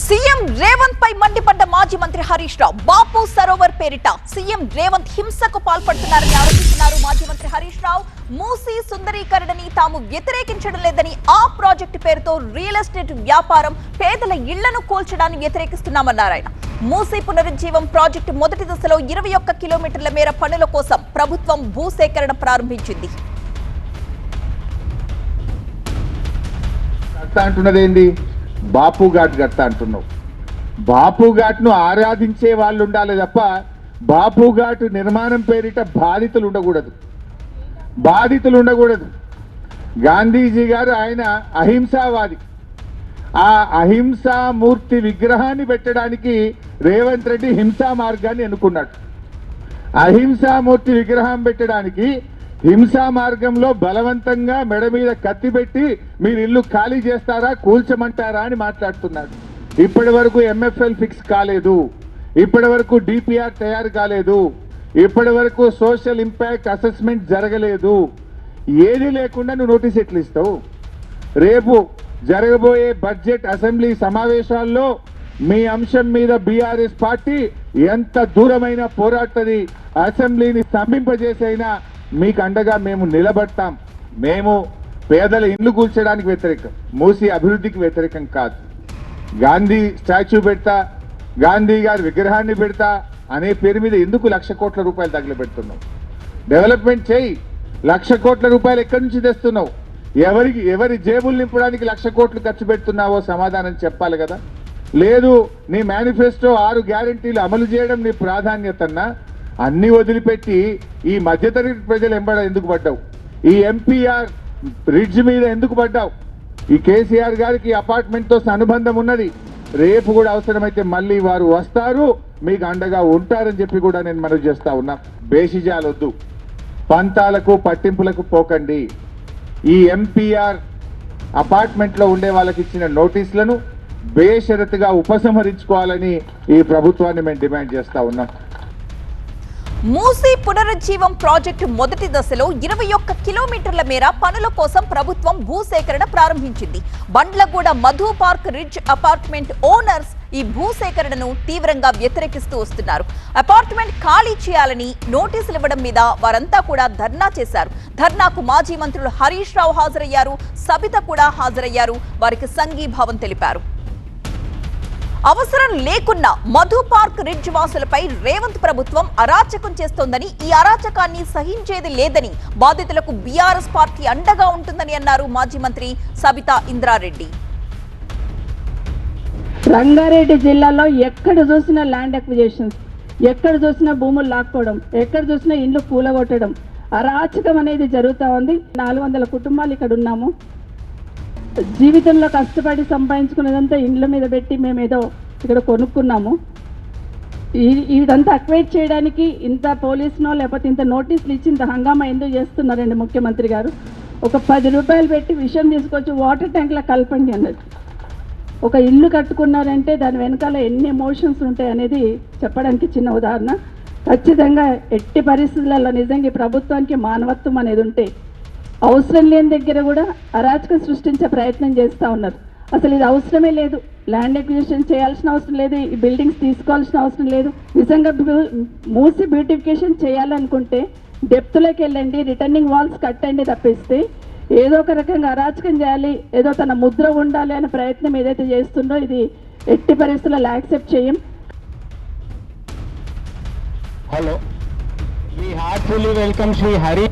CM Revanth పై మండిపడ్డ మాజీ మంత్రి హరీష్ రావు బాపు సరోవర్ పేరిట సీఎం రేవంత్ హింసకు పాల్పడుతున్నారని ఆరోపిస్తున్నారు. మాజీ మంత్రి హరీష్ రావు మూసీ సుందరీకరణని తాము వ్యతిరేకించడం లేదని ఆ ప్రాజెక్టు పేరుతో రియల్ ఎస్టేట్ వ్యాపారం పేదల ఇళ్లను కూల్చడాన్ని వ్యతిరేకిస్తున్నామన్నారు ఆయన. మూసీ పునరుజ్జీవం ప్రాజెక్టు మొదటి దశలో 21 కిలోమీటర్ల మేర పనుల కోసం ప్రభుత్వం భూసేకరణ ప్రారంభించింది. బాపు ఘాట్ గట్ట అంటున్నావు. బాపు ఘాట్ ను ఆరాధించే వాళ్ళు ఉండాలి తప్ప బాపు ఘాట్ నిర్మాణం పేరిట బాధితులు ఉండకూడదు. గాంధీజీ గారు ఆయన అహింసావాది. ఆ అహింసామూర్తి విగ్రహాన్ని పెట్టడానికి రేవంత్ రెడ్డి హింసా మార్గాన్ని ఎన్నుకున్నాడు. అహింసామూర్తి విగ్రహం పెట్టడానికి హింసా మార్గంలో బలవంతంగా మెడ మీద కత్తి పెట్టి మీరు ఇల్లు ఖాళీ చేస్తారా కూల్చమంటారా అని మాట్లాడుతున్నాడు. ఇప్పటి వరకు ఎంఎఫ్ఎల్ ఫిక్స్ కాలేదు, ఇప్పటి వరకు డిపిఆర్ తయారు కాలేదు, ఇప్పటి వరకు సోషల్ ఇంపాక్ట్ అసెస్మెంట్ జరగలేదు. ఏది లేకుండా నువ్వు నోటీస్ ఎట్లు ఇస్తావు? రేపు జరగబోయే బడ్జెట్ అసెంబ్లీ సమావేశాల్లో మీ అంశం మీద బీఆర్ఎస్ పార్టీ ఎంత దూరమైన పోరాడుతుంది. అసెంబ్లీని స్తంభింపజేసైనా మీకు అండగా మేము నిలబడతాం. మేము పేదల ఇండ్లు కూల్చడానికి వ్యతిరేకం, మూసీ అభివృద్ధికి వ్యతిరేకం కాదు. గాంధీ స్టాచ్యూ పెడతా, గాంధీ గారి విగ్రహాన్ని పెడతా అనే పేరు మీద ఎందుకు 1,00,000 కోట్ల రూపాయలు తగిలిపెడుతున్నావు? డెవలప్మెంట్ చేయి. 1,00,000 కోట్ల రూపాయలు ఎక్కడి నుంచి తెస్తున్నావు? ఎవరి జేబులు నింపడానికి 1,00,000 కోట్లు ఖర్చు పెడుతున్నావో సమాధానం చెప్పాలి కదా. లేదు నీ మేనిఫెస్టో 6 గ్యారంటీలు అమలు చేయడం నీ ప్రాధాన్యతన్నా అన్ని వదిలిపెట్టి ఈ మధ్యతరగతి ప్రజలు ఎందుకు పడ్డావు? ఈ ఎంపీఆర్ బ్రిడ్జ్ మీద ఎందుకు పడ్డావు? ఈ కేసీఆర్ గారికి అపార్ట్మెంట్ తో అనుబంధం ఉన్నది. రేపు కూడా అవసరమైతే మళ్ళీ వారు వస్తారు, మీకు అండగా ఉంటారని చెప్పి కూడా నేను మనవి చేస్తా ఉన్నా. బేషిజాలొద్దు, పంతాలకు పట్టింపులకు పోకండి. ఈ ఎంపీఆర్ అపార్ట్మెంట్ లో ఉండే వాళ్ళకి ఇచ్చిన నోటీసులను బేషరతుగా ఉపసంహరించుకోవాలని ఈ ప్రభుత్వాన్ని మేము డిమాండ్ చేస్తా ఉన్నాం. మూసీ పునరుజ్జీవం ప్రాజెక్టు మొదటి దశలో 21 కిలోమీటర్ల మేర పనుల కోసం ప్రభుత్వం భూసేకరణ ప్రారంభించింది. Bandlaguda Madhu park ridge apartment owners ఈ భూసేకరణను తీవ్రంగా వ్యతిరేకిస్తూ వస్తున్నారు. అపార్ట్మెంట్ ఖాళీ చేయాలని నోటీసులు ఇవ్వడం మీద వారంతా కూడా ధర్నా చేశారు. ధర్నాకు మాజీ మంత్రులు హరీష్ రావు హాజరయ్యారు, సబిత కూడా హాజరయ్యారు. వారికి సంఘీభావం తెలిపారు. అవసరం లేకున్నా మధు పార్క్ రిడ్జ్ వాసులపై రేవంత్ ప్రభుత్వం అరాచకం చేస్తోందని, ఈ అరాచకాన్ని సహించేది లేదని, బాధితులకు బీఆర్ఎస్ పార్టీ అండగా ఉంటుందని అన్నారు మాజీ మంత్రి సబితా ఇంద్రారెడ్డి. రంగారెడ్డి జిల్లాలో ఎక్కడ చూసినా ల్యాండ్ అక్విజిషన్స్, ఎక్కడ చూసినా భూములు లాక్కోవడం, ఎక్కడ చూసినా ఇండ్లు కూలగొట్టడం, అరాచకం అనేది జరుగుతూ ఉంది. 400 కుటుంబాలు ఇక్కడ ఉన్నాము. జీవితంలో కష్టపడి సంపాదించుకునేదంతా ఇండ్ల మీద పెట్టి మేము ఏదో ఇక్కడ కొనుక్కున్నాము. ఇదంతా అక్వైట్ చేయడానికి ఇంత పోలీసునో లేకపోతే ఇంత నోటీసులు ఇచ్చి ఇంత హంగామా ఎందుకు చేస్తున్నారండి ముఖ్యమంత్రి గారు? ఒక 10 రూపాయలు పెట్టి విషయం తీసుకొచ్చి వాటర్ ట్యాంక్లో కలపండి అన్నది. ఒక ఇల్లు కట్టుకున్నారంటే దాని వెనకాల ఎన్ని ఎమోషన్స్ ఉంటాయి అనేది చెప్పడానికి చిన్న ఉదాహరణ. ఖచ్చితంగా ఎట్టి పరిస్థితులలో నిజంగా ఈ ప్రభుత్వానికి మానవత్వం అనేది ఉంటే అవసరం లేని దగ్గర కూడా అరాచకం సృష్టించే ప్రయత్నం చేస్తూ ఉన్నారు. అసలు ఇది అవసరమే లేదు, ల్యాండ్ అక్విజిషన్ చేయాల్సిన అవసరం లేదు, ఈ బిల్డింగ్స్ తీసుకోవాల్సిన అవసరం లేదు. నిజంగా మూసి బ్యూటిఫికేషన్ చేయాలనుకుంటే డెప్త్లోకి వెళ్ళండి, రిటర్నింగ్ వాల్స్ కట్టండి తప్పిస్తే ఏదో ఒక రకంగా అరాచకం చేయాలి, ఏదో తన ముద్ర ఉండాలి అనే ప్రయత్నం ఏదైతే చేస్తుందో ఇది ఎట్టి పరిస్థితుల్లో యాక్సెప్ట్ చేయం. Hello, we heartfully welcome Shri Hari